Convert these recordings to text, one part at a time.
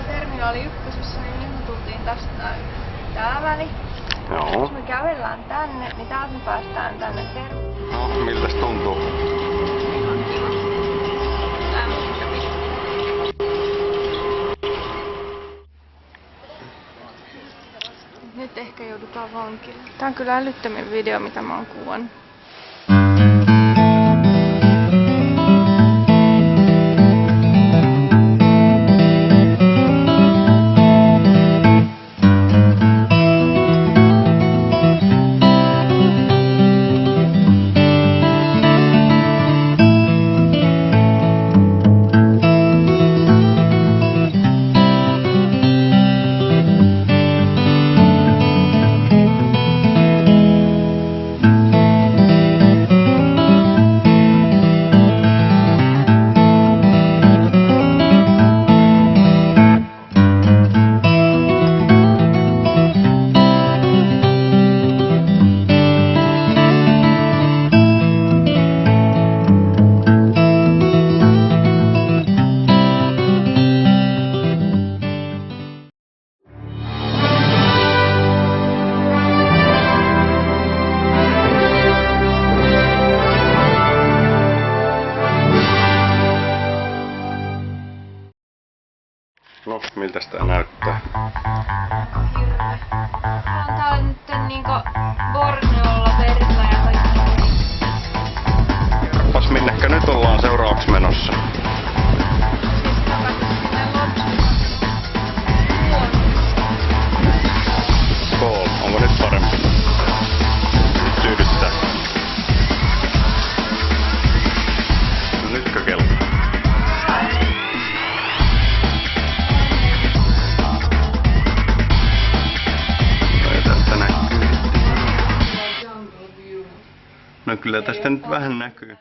täällä Terminaali 1, niin nyt me tultiin tästä näin tää väli. Joo. Jos me kävellään tänne, niin täältä me päästään tänne No, miltäs tuntuu? Ihan kiva. Nyt ehkä joudutaan vankille. Tää on kyllä älyttömin video, mitä mä oon kuvannut. No, miltäs tää näyttää? Hirve. On täällä nyt niinku Borneolla perillä ja kaikki. Kerropas minnekä nyt ollaan seuraavaksi menossa. Siis takaisin sinne Lodgeen. Skool, onko nyt parempi? Nyt tyydyttää. No nytkö kelpaa? No kyllä tästä nyt vähän näkyy.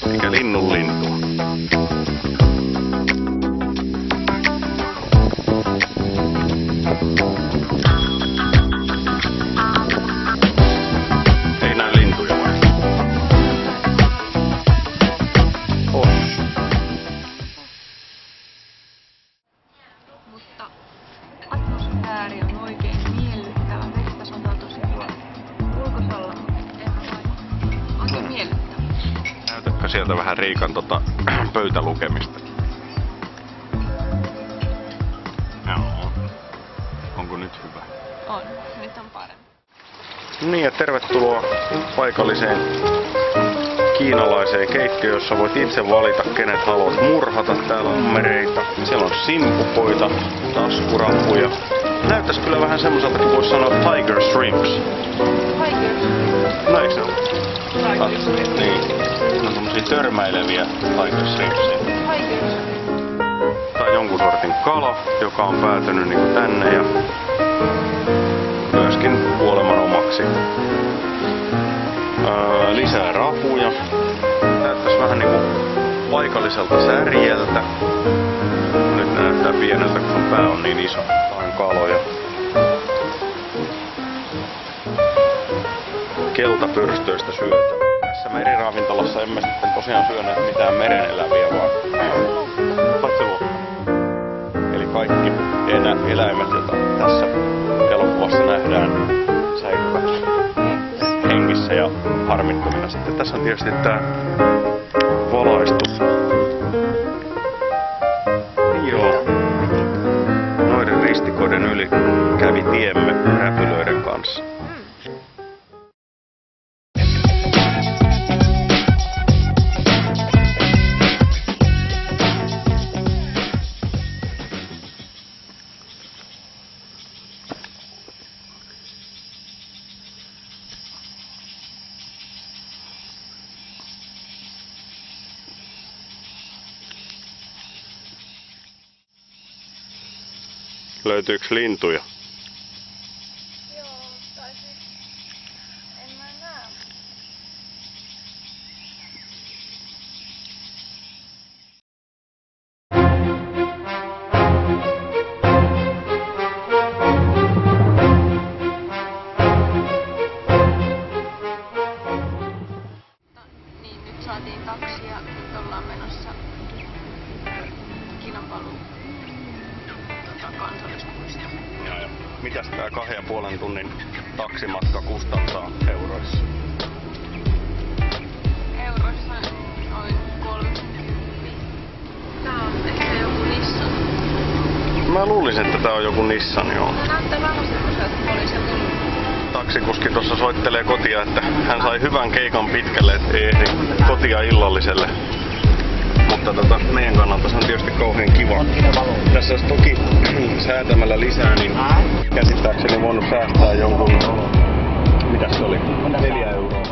Mikä linnun lintu. Ei näy lintuja vai? On. Mutta atmosfääri on oikein miellyttävä. Vettä sataa tosiaan ulkosalla, mutta ihan vaikka. Oikein miellyttävä. Näytätkö sieltä vähän Riikan pöytälukemista? Joo. Onko nyt hyvä? On. Nyt on parempi. Niin ja tervetuloa paikalliseen kiinalaiseen keittiöön, jossa voit itse valita kenet haluat murhata. Täällä on mereitä, siellä on simpukoita, taskurampuja. Näyttäis kyllä vähän semmoiselta, kun voisi sanoa tiger shrimps. Tiger. No eikö se ole? Tiger shrimp. Niin. On tommosia törmäileviä tiger shrimpsia. Tiger. Tää on jonkun sortin kala, joka on päätynyt niinku tänne ja myöskin kuoleman omaksi. Lisää rapuja. Näyttäis vähän niinku paikalliselta särjeltä. Nyt näyttää pieneltä, kun pää on niin iso. Tää on kaloja. Keltapyrstöistä syötä. Tässä meriravintolassa emme sitten tosiaan syöneet mitään mereneläviä, vaan paitsi lohta. Eli kaikki eläimet, joita tässä elokuvassa nähdään, säilyvät hengissä ja harmittomina. Sitten tässä on tietysti tää valaistus. Joo. Noiden ristikoiden yli kävi tiemme räpylöiden kanssa. Löytyykö lintuja? Joo, tai siis en mä näe. tunnin taksimatka kustantaa euroissa? Euroissa noin 30. Tää on ehkä joku Nissan. Mä luulisin, että tää on joku Nissan, joo. Tää näyttää vähän semmoiselta, että olisi joku... Taksikuski tuossa soittelee kotia, että hän sai hyvän keikan pitkälle, ettei ehdi kotia illalliselle. Mutta meidän kannalta se on tietysti kauhean kiva. Tässä olisi toki säätämällä lisää, niin käsittääkseni voinut säästää jonkun... Mitäs se oli? 4 euroa.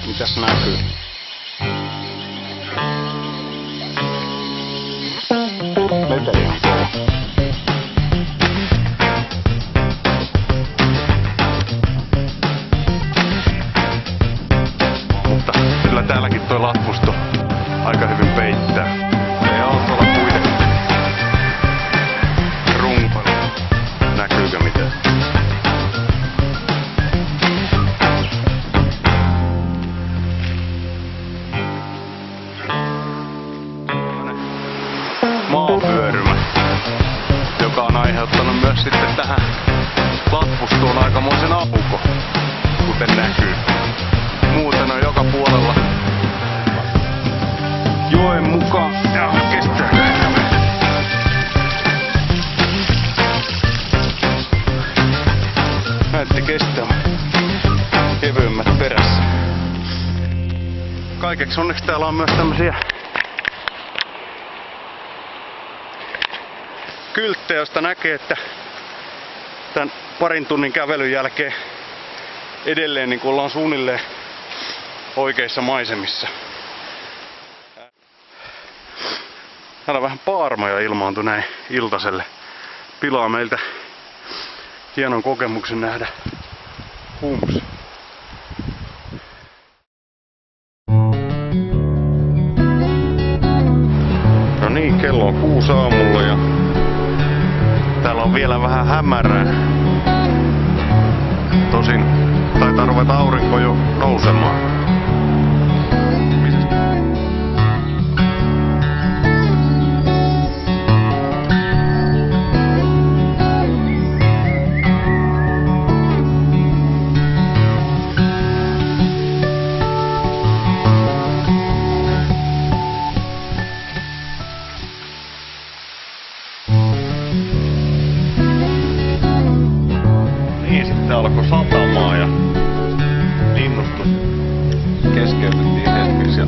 Mitäs näkyy? Meteli on kova. Mutta kyllä täälläkin toi latvusto aika hyvin peittää. Ei autolla kuitenkin runkona. Näkyykö mitään? Maapyörymä, joka on aiheuttanut myös sitten tähän latvustoon aikamoisen aukon, kuten näkyy. Muuten on joka puolella joen mukaan. Ja kestääkö tämä? Näytti kestävän kevyemmät perässä. Kaikeksi onneksi täällä on myös tämmösiä kylttejä, josta näkee, että tämän parin tunnin kävelyn jälkeen edelleen niin kuin ollaan suunnilleen oikeissa maisemissa. Täällä vähän paarmoja ilmaantui näin iltaselle. Pilaa meiltä hienon kokemuksen nähdä Hums. No niin, kello on 6 aamulla ja täällä on vielä vähän hämärää. Tosin taitaa ruveta aurinko jo nousemaan. Niin, sitten alkoi satamaan ja linnustus keskeytettiin hetkeksi ja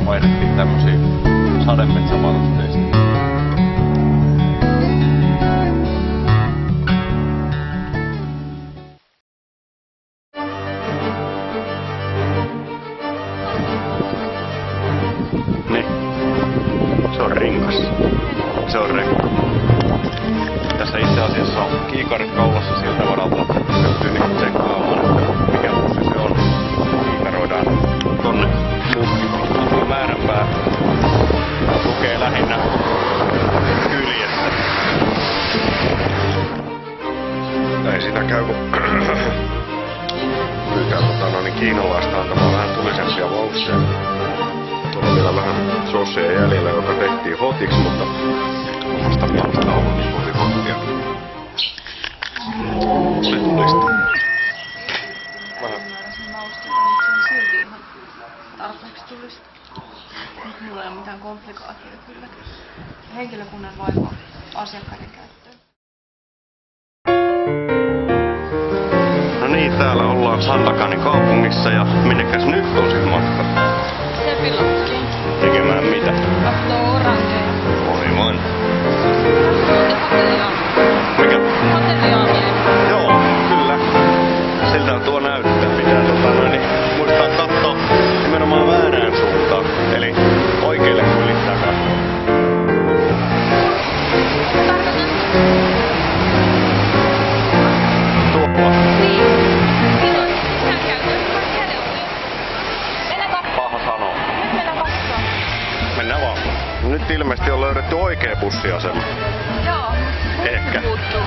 vaihdettiin tämmösiin sademetsävarusteisiin. Niin, se on rinkas. Se on rekka. Tässä itse asiassa on kiikarit kaulassa siltä varalta, että pystyy niinku tsekkaamaan, että mikä bussi se on. Kiikaroidaan tonne muutkin määränpää. Lukee lähinnä kyljessä. Ei sitä käy kun pyytää kiinalaista antamaan vähän tulisempia vaukseja. Tuolla on vielä vähän sossia jäljellä, joka tehtiin hotiksi, mutta omasta mielestä on ollut niin kovin hottia. Se tulista. Vähän. Silti ihan tarpeeksi tulista. Mulla ei ole mitään komplikaatioita kyllä. Henkilökunnan vaiva asiakkaiden käyttöön. täällä ollaan Sandakanin kaupungissa ja minnekäs nyt on sit matka? Sepilokkiin. Tekemään mitä? Kattoo orangeja. Aivan. Hotelliaamia. Mikä? Hotelliaamia. Joo, kyllä. Siltä tuo näyttää. Pitää muistaa katsoa nimenomaan väärään suuntaan. Eli oikealle kun ylittää katsoa. Tuolla. Niin. Siinä on ihan käytössä. Mennään katsomaan. Paha sanoa. Nyt mennään katsomaan. Mennään vaan. Nyt ilmeisesti on löydetty oikea bussiasema. Joo. Ehkä. Puuttuu.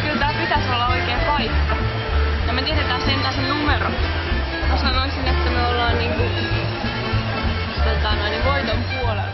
Kyllä tää pitäisi olla oikea paikka. Ja me tiedetään sen numero. Mä sanoisin, että me ollaan niinku voiton puolella.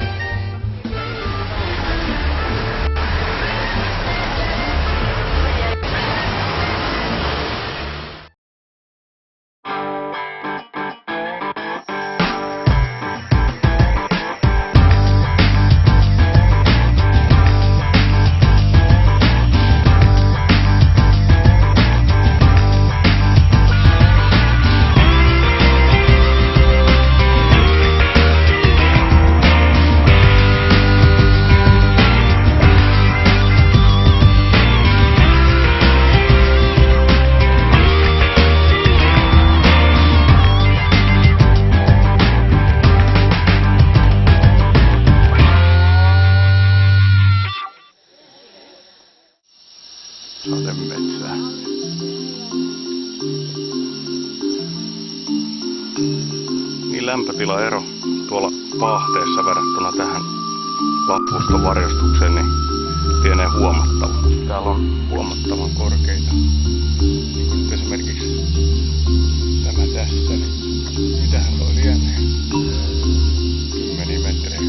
Sademetsää. Niin lämpötilaero tuolla paahteessa verrattuna tähän Lappuston varjostukseen niin pienee huomattavasti. Täällä on huomattavan korkeita. Niin kuin nyt esimerkiksi tämä tässä, niin mitähän toi lienee? 10 metriä.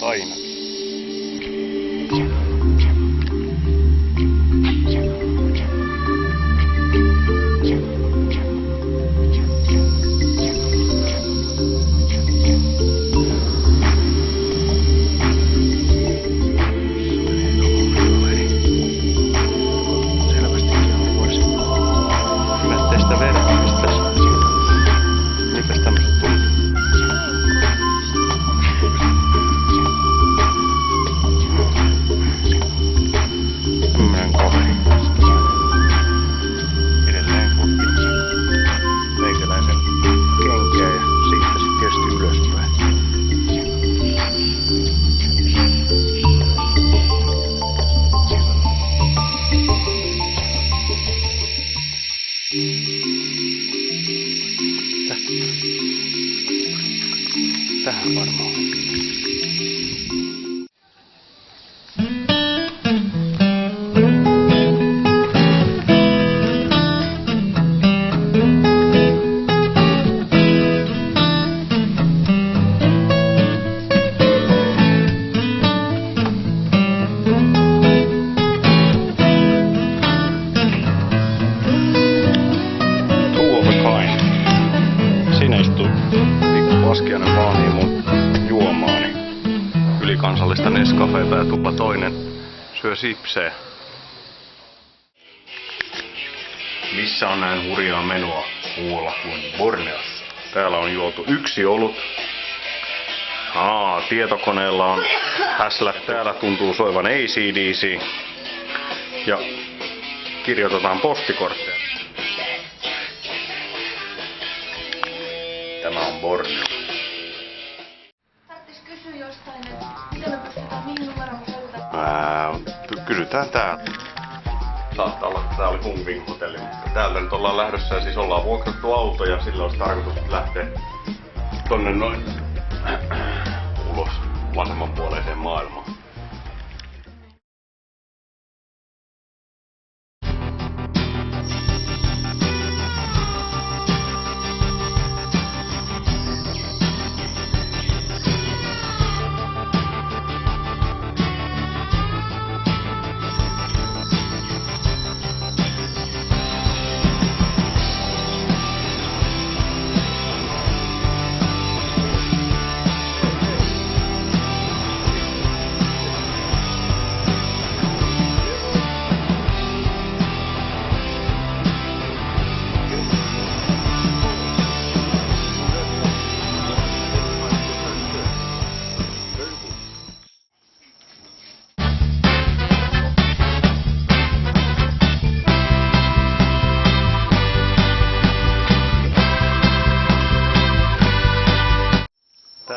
Ainakin. Tähän varmaan. Siinä istuu pikku Paskiainen vaanii mun juomaani. Ylikansallista Nescafeeta ja tupa toinen syö sipsejä. Missä on näin hurjaa menoa muualla kuin Borneossa? Täällä on juotu 1 olut. Tietokoneella on häslät. Täällä tuntuu soivan AC/DC. Ja kirjoitetaan postikortteja. Tämä on Borneo. Tarvitsis kysyä jostain, että miten me pystytään mihin numeroon soittamaan? Kysytään täällä. Saattaa olla, että tää oli Hungving hotelli, mutta täältä nyt ollaan lähdössä ja siis ollaan vuokrattu auto ja sillä olisi tarkoitus lähteä tonne noin ulos vasemmanpuoleiseen maailmaan.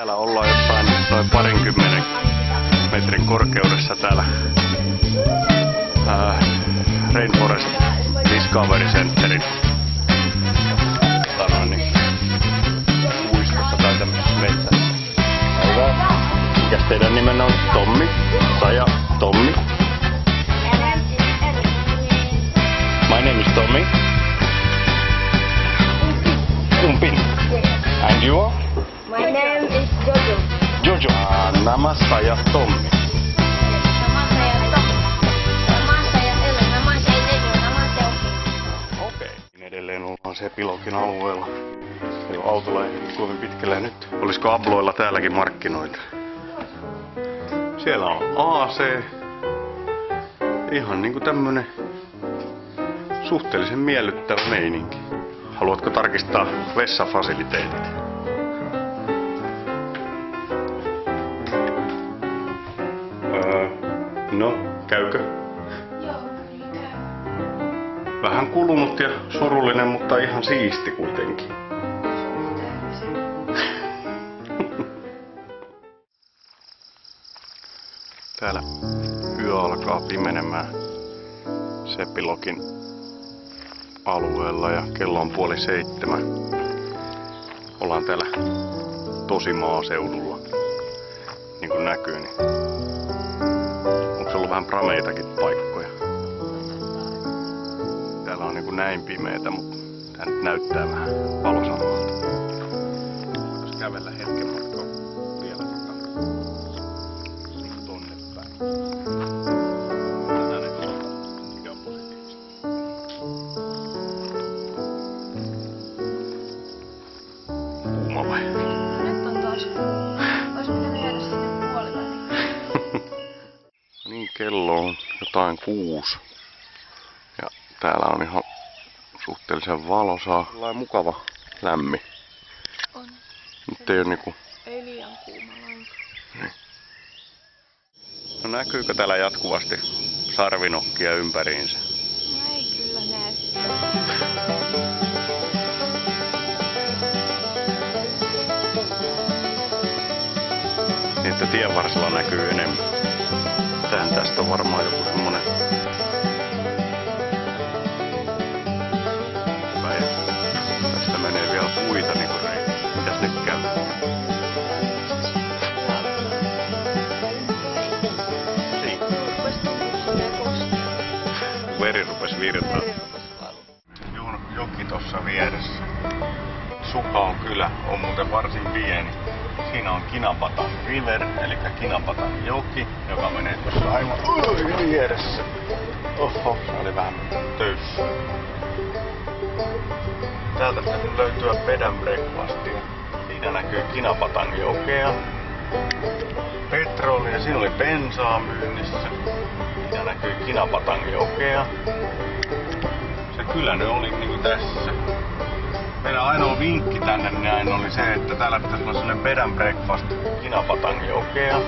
Täällä ollaan jossain noin 20 metrin korkeudessa täällä Rainforest Discovery Centerin puistossa tai tämmöisessä metsässä. Hyvä. Mikäs teidän nimenne on? Tommi? Saja? Tommi? My name is Tommy. Umpin. And you are? My name is Jojo. Jojo. Nama saya Tommi. Nama saya Tommi. Nama saya Ellen. Nama saya Nejo. Nama saya Oki. Okei. Edelleen ollaan Sepilogin alueella. Autolla ei kovin pitkällä nyt. Olisiko Abloilla täälläkin markkinoita? Siellä on AC. Ihan niinku tämmönen suhteellisen miellyttävä meininki. Haluatko tarkistaa vessafasiliteetit? No, käykö? Joo, kyllä käy. Vähän kulunut ja surullinen, mutta ihan siisti kuitenkin. Täällä yö alkaa pimenemään Sepilogin alueella ja kello on 6:30. Ollaan täällä tosi maaseudulla. Niin kuin näkyy, niin onko ollut vähän prameitakin paikkoja? Täällä on niin kuin näin pimeetä, mutta tää nyt näyttää vähän valosammalta. Voitais kävellä hetken matkaa vielä tonne päin. Tätä nyt mikä on positiivista. Kuuma vai? Nyt on taas kuuma. Ois pitänyt jäädä sinne puoliväliin. Niin, kello on jotain 6. Ja täällä on ihan suhteellisen valosaa. Sellainen mukava lämmin. On. Nyt ei oo niinku... Ei liian kuuma lainkaan. No näkyykö täällä jatkuvasti sarvinokkia ympäriinsä? No ei kyllä näe. Niin että tien varsilla näkyy enemmän. Tästä on varmaan joku semmonen... päivä. Tästä menee vielä puita niinku reitti. Mitäs nyt käy? Veri rupes virtaa. Joki tossa vieressä. Sukaon kylä on muuten varsin pieni. Siinä on Kinapatan River, eli Kinapatan joki, joka menee tuossa aivan vieressä. Oho, se oli vähän töyssä. Täältä pitäisi löytyä bed and breakfastia. Siinä näkyy Kinapatan jokea. Petrolia, siinä oli bensaa myynnissä. Siinä näkyy Kinapatan jokea. Se kylä nyt oli niinku tässä. Meidän ainoa vinkki tänne näin oli se, että täällä pitäisi olla sellainen bed and breakfast Kinapatan jokea.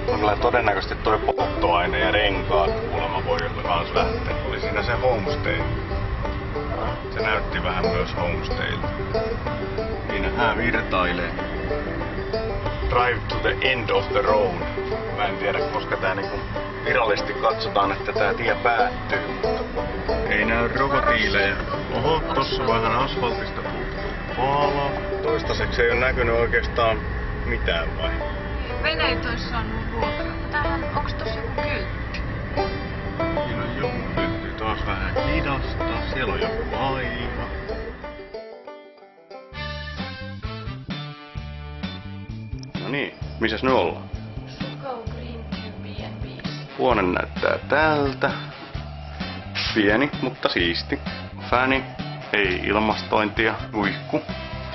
Kyllä todennäköisesti toi polttoaine ja renkaat kuulemma voi kans lähteä. Oli siinä se homestay. Se näytti vähän myös homestaylta. Siinä hän virtailee. Drive to the end of the road. Mä en tiedä, koska tää niinku virallisesti katsotaan, että tää tie päättyy. Ei näy rokotiilejä. Oho, tossa vähän asfaltista puuttuu pala. Toistaiseksi ei oo näkynyt oikeastaan mitään vai? Veneet ois saanut vuokrata. Tähän, onks tossa joku kyltti? Siinä on joku kyltti taas vähän hidastaa. Siellä on joku laiva. No niin, missäs nyt ollaan? Sukau Green B&B. Huone näyttää tältä. Pieni, mutta siisti. Fäni, ei ilmastointia, uikku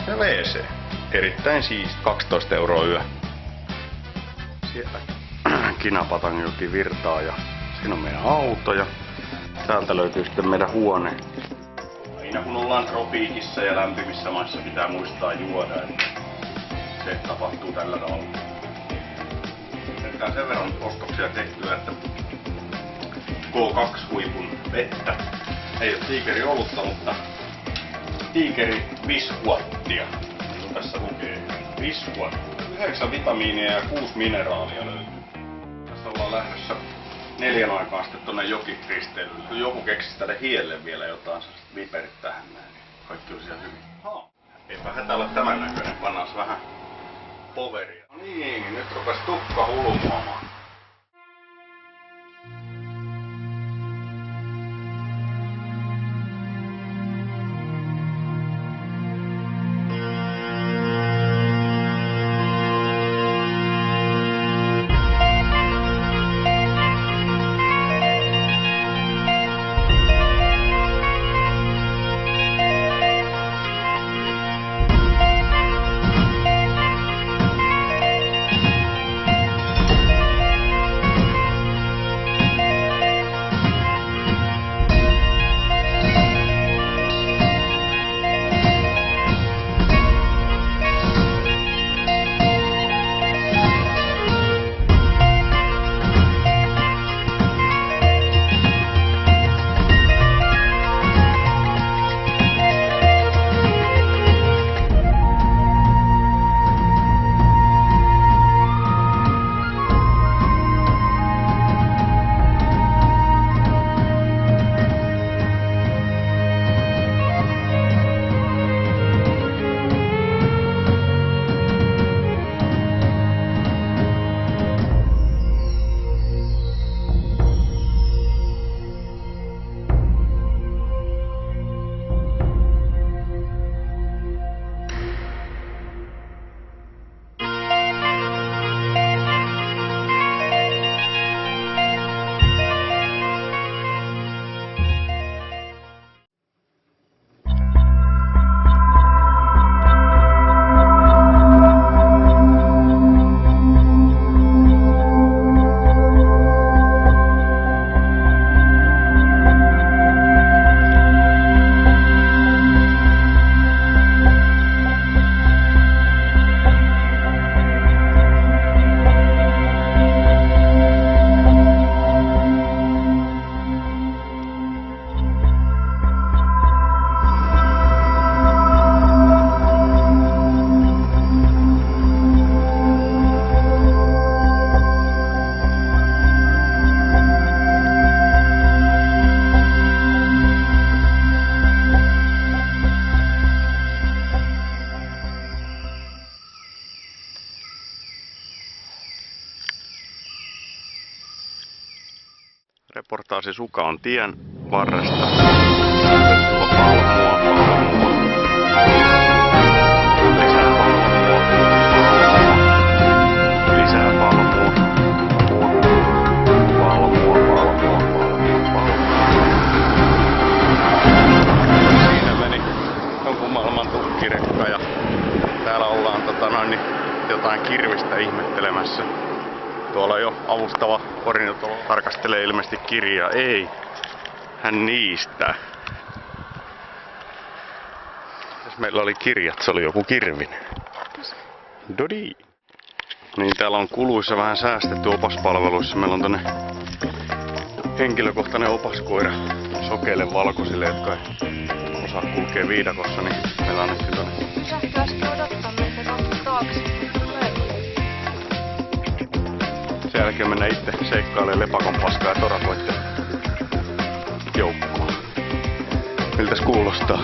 ja WC. Erittäin siisti, 12 € yö. Siellä Kinapatanjoki virtaa ja siinä on meidän auto ja täältä löytyy sitten meidän huone. Aina kun ollaan tropiikissa ja lämpimissä maissa pitää muistaa juoda, että se tapahtuu tällä tavalla. Ehkä sen verran ostoksia tehtyä, että K2-huipun vettä. Ei ole tiikeri olutta, mutta tiikeri biskuattia, niin kuin tässä lukee. iskua. 9 vitamiinia ja 6 mineraalia löytyy. Tässä ollaan lähdössä 4 aikaan sitten tonne jokiristeilylle. Joku keksisi tälle hielle vielä jotain viperit tähän näin. Kaikki olisi ihan hyvin. Eipä hätä ole tämän näköinen. Pannaan vähän poveria. No niin, nyt rupes tukka hulmuamaan. Reportaasi Suka on tien varresta. Lisää palmua. Siinä meni jonkun maailman tukkirekka ja täällä ollaan jotain kirvistä ihmettelemässä. Tuolla jo avustava ornitologi tarkastelee ilmeisesti kirjaa. Ei, hän niistää. Jos meillä oli kirjat, se oli joku kirvinen. Dodi. Niin täällä on kuluissa vähän säästetty opaspalveluissa. Meillä on tonne henkilökohtainen opaskoira sokeille valkoisille, jotka ei osaa kulkea viidakossa. Niin meillä on nyt tonne. Sähköästi odottaa meitä taakse. Sen jälkeen mennään itse seikkailemaan lepakon paskaa ja torakoitten joukkoon. Miltäs kuulostaa?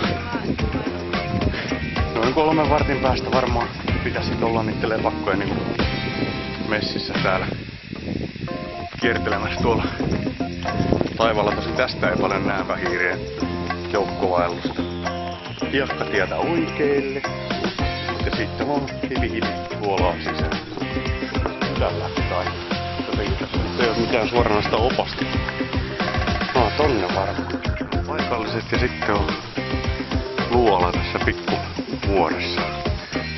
Noin 3 vartin päästä varmaan pitäisi olla niitten lepakkojen niin messissä täällä kiertelemässä tuolla taivaalla. Tosin tästä ei paljon näe vähiirien joukkovaellusta. Hiekka tietä oikeille ja sitten vaan hivi tuolaan sisään. Tällä tai jotenkin tässä ei ole mitään suoranaista opasta. Tonne varmaan. Paikalliset ja sitten on luola tässä pikkuvuoressa.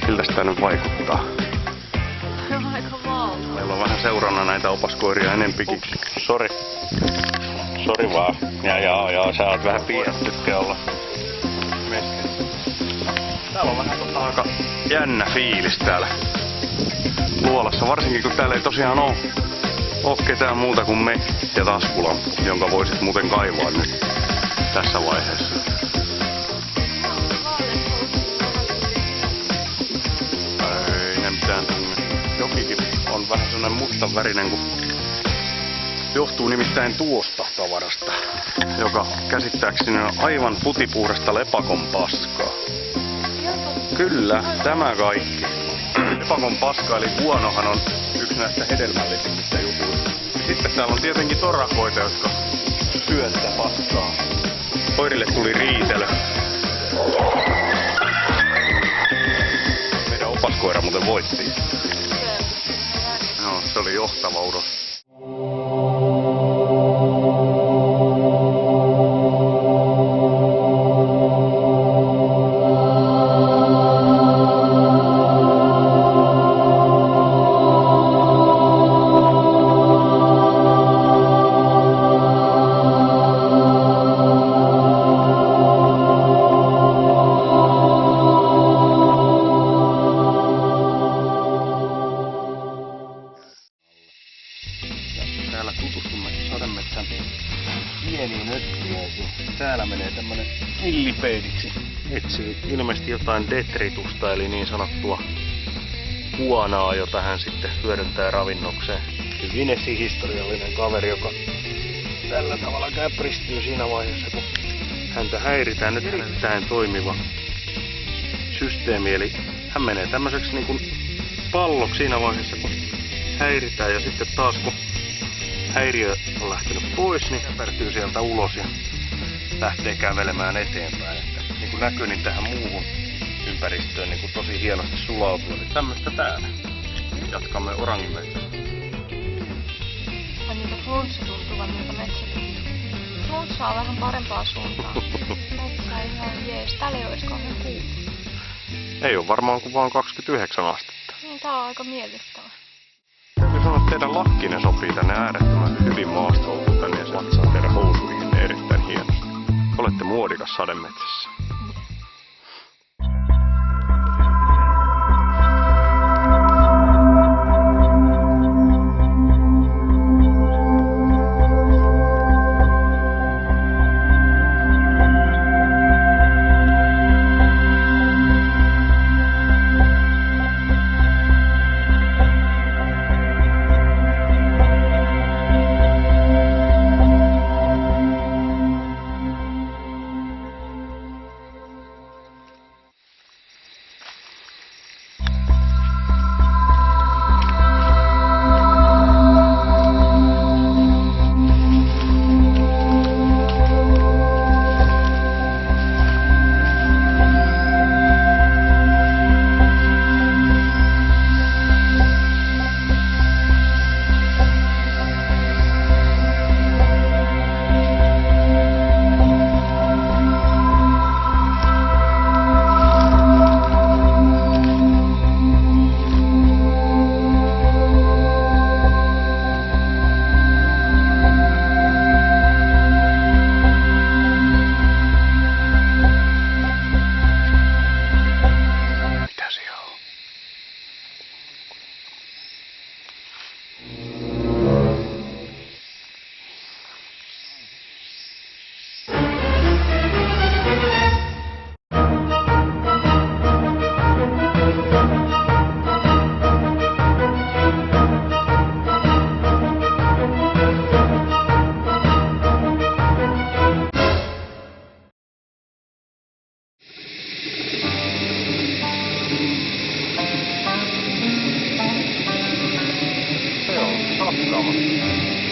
Miltäs tää nyt vaikuttaa? Aika valtava. Meillä on vähän seurana näitä opaskoiria enempikin. Sori vaan. Ja sä oot vähän piirät, tykkää olla messissä. Täällä on vähän aika jännä fiilis täällä luolassa, varsinkin kun täällä ei tosiaan oo ketään muuta kuin me ja taskulamppu, jonka voisit muuten kaivaa nyt tässä vaiheessa. Ei. vähän sellainen mustan värinen, kun johtuu nimittäin tuosta tavarasta, joka käsittääkseni on aivan putipuhdasta lepakon paskaa. Kyllä, tämä kaikki. Lepakon paska eli huonohan on yksi näistä hedelmällisistä jutuista. Sitten täällä on tietenkin torakoita, jotka syö sitä paskaa. Koirille tuli riitelö. Meidän opaskoira muuten voitti. No, se oli johtava uros. Täällä tutustumme sademetsän pieniin öttiäisiin. Täällä menee tämmönen millipeidiksi. Etsii ilmeisesti jotain detritusta eli niin sanottua kuonaa, jota hän sitten hyödyntää ravinnokseen. Hyvin esihistoriallinen kaveri, joka tällä tavalla käpristyy siinä vaiheessa, kun häntä häiritään. Nyt erittäin toimiva systeemi, eli hän menee tämmöiseksi niin kuin palloksi siinä vaiheessa, kun häiritään, ja sitten taas kun häiriö on lähtenyt pois, niin käpertyy sieltä ulos ja lähtee kävelemään eteenpäin. Että, niin kuin näkyy, niin tähän muuhun ympäristöön niin kuin tosi hienosti sulautuu. Eli tämmöistä täällä. Jatkamme orangimetsästä. Ja niitä flunssa tuntuvan niiltä metsätuntuu. Flunssa on vähän parempaa suuntaan. Metsä ihan jees. Täällä ei ois kauhean kuuma. Ei oo varmaan kuin vaan 29 astetta. Niin, tää on aika miellyttävä. Täytyy sanoa, että teidän lakkinen sopii tänne äärettömän hyvin maastoon tänne ja se vatsaa teidän housuihin erittäin hienosti. Olette muodikas sademetsässä.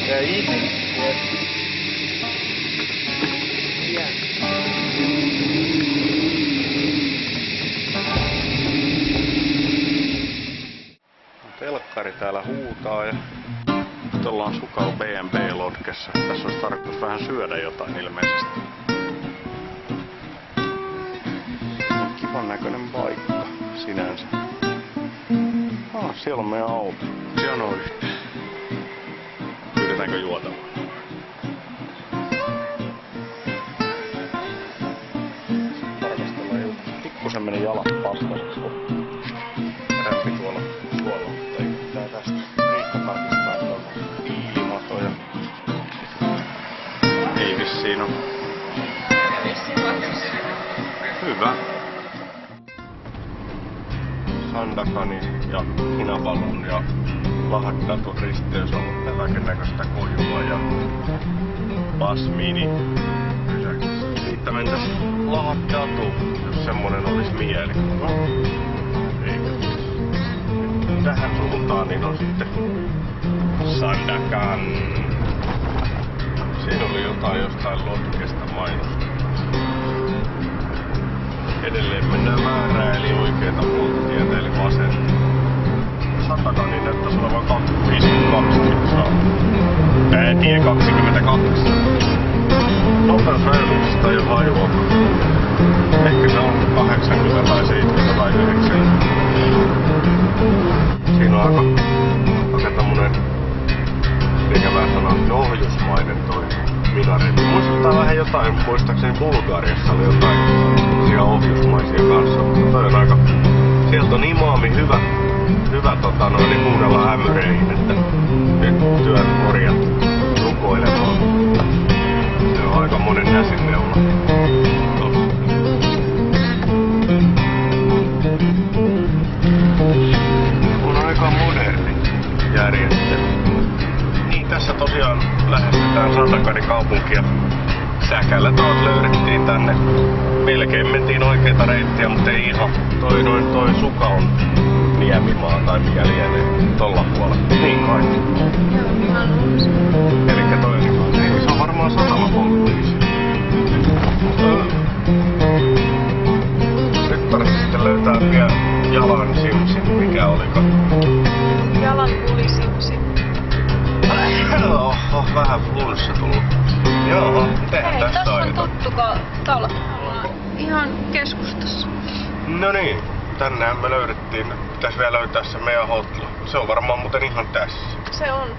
Ja itse. Telkkari täällä huutaa ja nyt ollaan Sukal B&B-lotkessa. Tässä olisi tarkoitus vähän syödä jotain ilmeisesti. Kivan näköinen paikka sinänsä. Siellä on meidän auto. Siellä on yhteen. Pyydetäänkö juotavaa? Tarkastellaan ilta. Pikkusen meni jalat paskaseksi, kun rämpi tuolla. Mutta ei tää tästä. Riikka tarkistaa tuolta piilimatoja. Ei vissiin oo. Hyvä. Sandakani ja Hinapalun ja Lahdantun risteys on ollut kaiken näköistä kojua ja Basmini pysäksi. Siitä mentäis Lahdatu, jos semmonen olis mielikuva. Eikä. Tähän suuntaan niin on sitten Sandakan. Siinä oli jotain jostain lotkesta mainosta. Edelleen mennään väärää eli oikeeta puolta tietä eli vasenta. Sandakan niin näyttäis olevan 52 kilsaa. Tie 22. Nopeusrajoituksesta ei oo hajua. Ehkä se on 80 tai 70 tai 90. Siinä on aika tämmönen, eikä vähän sanoa, ohjusmainen toi minareetti. Muistuttaa vähän jotain, muistaakseni Bulgariassa oli jotain siellä ohjusmaisia kanssa. Toi on aika, sieltä on imaami hyvä kuunnella ämyreihin, että nyt työt orjat rukoilemaan. Se on aika monen jäsinneula. On aika moderni järjestely. Niin, tässä tosiaan lähestytään Sandakanin kaupunkia. Säkällä taas löydettiin tänne. Melkein mentiin oikeeta reittiä, mutta ei ihan. Toi Suka on Niemimaa tai mikä lienee tolla puolella. Niin kai. Joo, ihan luulisin. Elikkä toi ei, se on varmaan satamapoliisi. Nyt tarvitsisi sitten löytää vielä jalan simsin, mikä olikaan. Jalan pulisimsi. Oho, vähän flunssa tullut. Joo, tehdään Hei, tästä tossa on aina. tuttuko talo? Ihan keskustassa. No niin, tännehän me löydettiin. Pitäis vielä löytää se meidän hotla. Se on varmaan muuten ihan tässä. Se on.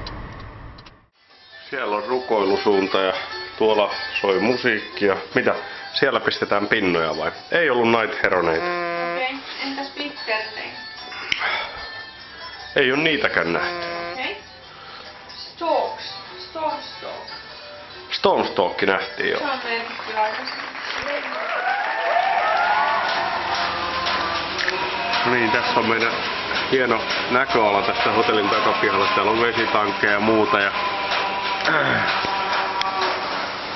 Siellä on rukoilusuunta ja tuolla soi musiikkia. Mitä? Siellä pistetään pinnoja vai? Ei ollut Night Heroneita. Okei, entäs Bittertein? Ei oo niitäkään nähty. Okei. Stalks. Stonestalk nähtiin jo. Se on merkitty aikaisemmin. No niin, tässä on meidän hieno näköala tästä hotellin takapihalla. Täällä on vesitankkeja ja muuta. Ja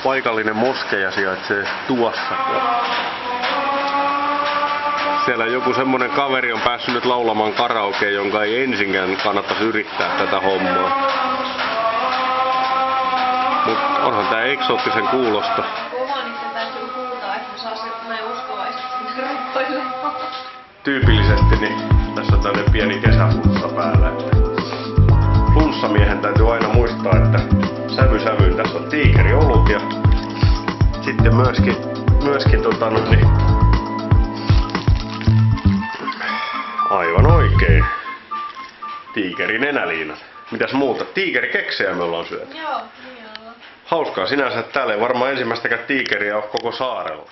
paikallinen moskeja sijaitsee tuossa. Siellä joku semmonen kaveri on päässyt nyt laulamaan karaokea, jonka ei ensinkään kannattaisi yrittää tätä hommaa. Mut onhan tää eksoottisen kuulosta. Kova niitten täytyy huutaa, että saa se näin uskovaiset sinne rukoilemaan. Tyypillisesti niin tässä on tämmönen pieni kesäflunssa päällä. Flunssamiehen täytyy aina muistaa, että sävyyn tässä on tiikeriolut ja sitten myöskin aivan oikein tiikerin nenäliinat. Mitäs muuta? Tiikerikeksejä me ollaan syöty. Joo, niin ollaan. Hauskaa sinänsä, että täällä ei varmaan ensimmäistäkään tiikeriä ole koko saarella.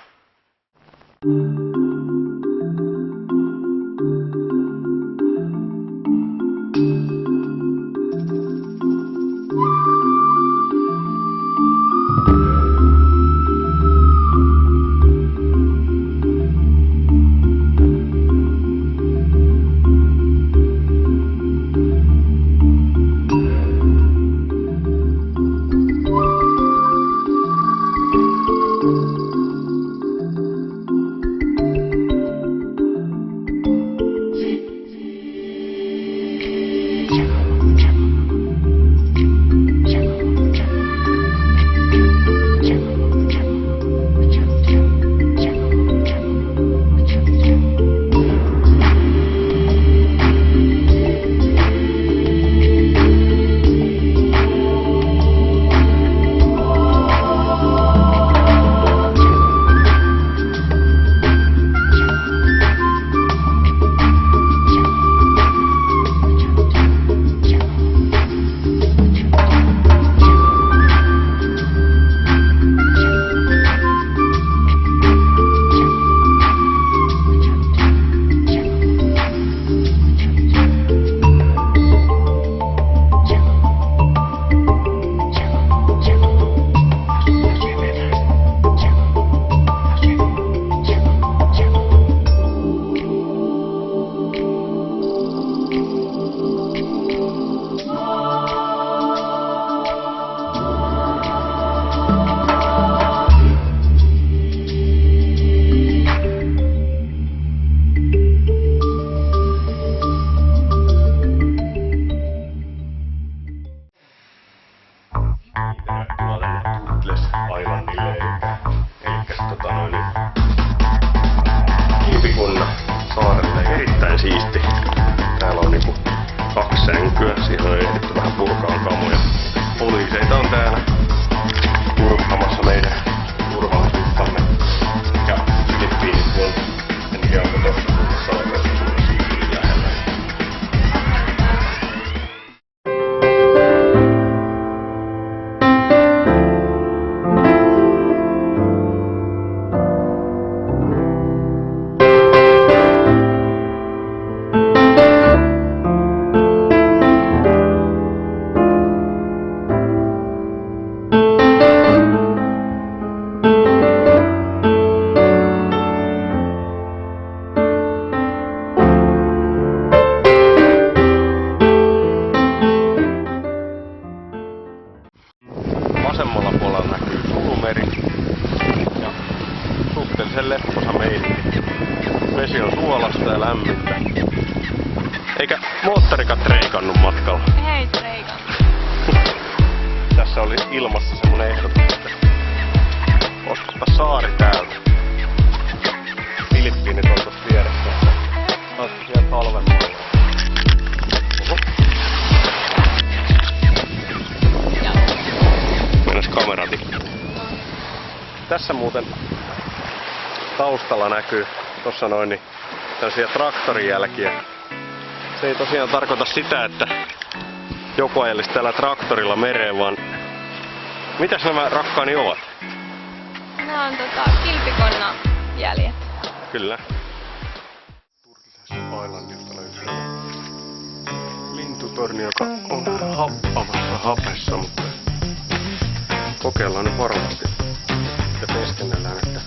Siinä on ehditty vähän purkaa kamoja. Poliiseita on täällä turvamassa meidän turvallisuuttamme. Ja Filippiinit tuolta. En tiedä onko tossa suunnassa oikeassa suunnassa yli lähellä. Vasemmalla puolella näkyy Sulumeri ja suhteellisen lepposa meininki. Vesi on suolasta ja lämmintä. Eikä moottorikaan treikannut matkalla. Hei Treikan. Tässä oli ilmassa semmonen ehdotus, että ostapa saari täältä. Filippiinit on tossa vieressä. Oletko siellä talvemmalla? Oho. Mennäs kamerati. Tässä muuten taustalla näkyy tossa noin niin tällaisia traktorijälkiä. Se ei tosiaan tarkoita sitä, että joku ajelisi tällä traktorilla mereen, vaan mitäs nämä rakkaani ovat? Nämä on kilpikonna jäljet. Kyllä. Turtles Islandilta löytyy lintutorni, joka on happamassa hapessa, mutta kokeillaan nyt varmasti ja teeskennellään, että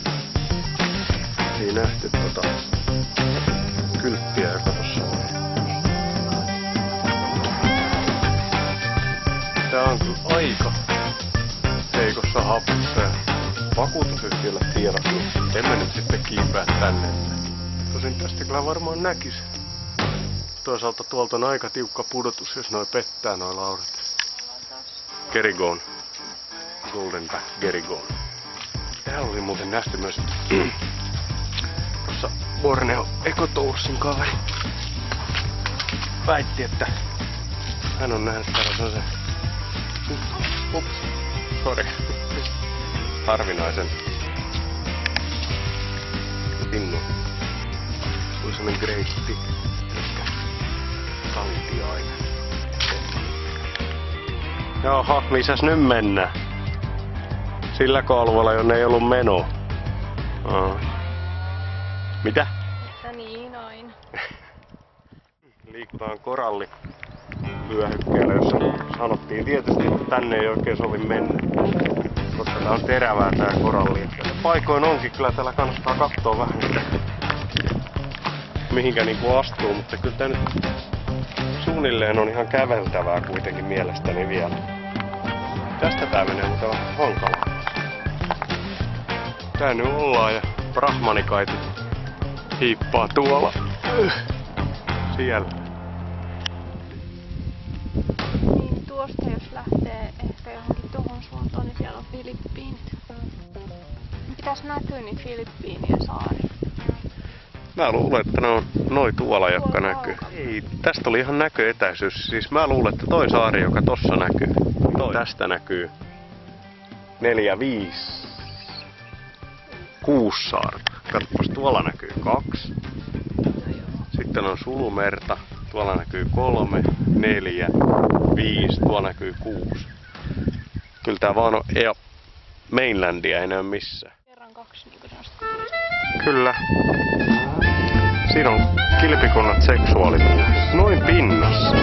ei nähty kylttiä, joka tossa on. Tää on kyllä aika heikossa hapessa ja vakuutusyhtiölle tiedossa, niin emme nyt sitten kiipää tänne. Tosin tästä kyllä varmaan näkis. Toisaalta tuolta on aika tiukka pudotus, jos noi pettää noi laudat. Gerigone. Goldenback Gerigone. Täällä oli muuten nähty myös tuossa Borneo Ecotoursin kaveri. Väitti, että hän on nähnyt tällaisen harvinaisen linnun. Tuli semmonen greitti, kaltiainen. Jaha, missäs nyt mennään? Sillä kalvolla, jonne ei ollut menoa. Mitä? Että niin noin. Liikutaan korallivyöhykkeellä, jossa sanottiin tietysti, että tänne ei oikein sovi mennä. Koska tää on terävää tää koralli. Paikoin onkin, kyllä täällä kannattaa katsoa vähän, että mihinkä niinku astuu, mutta kyllä tää nyt suunnilleen on ihan käveltävää kuitenkin mielestäni vielä. Tästä tää menee mutta vähän hankalaa. Tää nyt ollaan ja brahmanikaitit hiippaa tuolla. Siellä. Niin tuosta jos lähtee ehkä johonkin tuohon suuntaan, niin siellä on Filippiinit. Pitäis näkyä niin Filippiinien saari. Mä luulen, että ne on noi tuolla, jotka näkyy. Ei, tästä oli ihan näköetäisyys. Siis mä luulen, että toi saari, joka tossa näkyy. Tästä näkyy 4, 5, 6 saarta. Katsopas, tuolla näkyy 2. Sitten on Sulumerta. Tuolla näkyy 3, 4, 5. Tuolla näkyy 6. Kyllä tää vaan on mainlandia, ei näy missään. Kerran 2 niin kuin Kyllä. Siinä on kilpikonnat seksuaalisuudessa. Noin pinnassa.